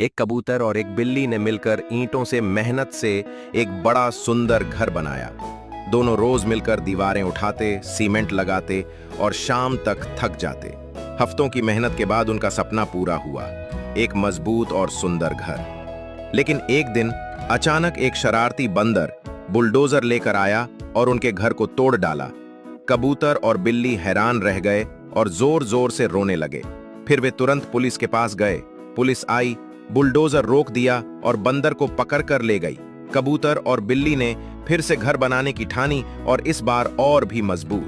एक कबूतर और एक बिल्ली ने मिलकर ईंटों से मेहनत से एक बड़ा सुंदर घर बनाया। दोनों रोज मिलकर दीवारें उठाते, सीमेंट लगाते और शाम तक थक जाते। हफ्तों की मेहनत के बाद उनका सपना पूरा हुआ, एक मजबूत और सुंदर घर। लेकिन एक दिन अचानक एक शरारती बंदर बुलडोजर लेकर आया और उनके घर को तोड़ डाला। कबूतर और बिल्ली हैरान रह गए और जोर जोर से रोने लगे। फिर वे तुरंत पुलिस के पास गए। पुलिस आई, बुलडोजर रोक दिया और बंदर को पकड़ कर ले गई। कबूतर और बिल्ली ने फिर से घर बनाने की ठानी और इस बार और भी मजबूत।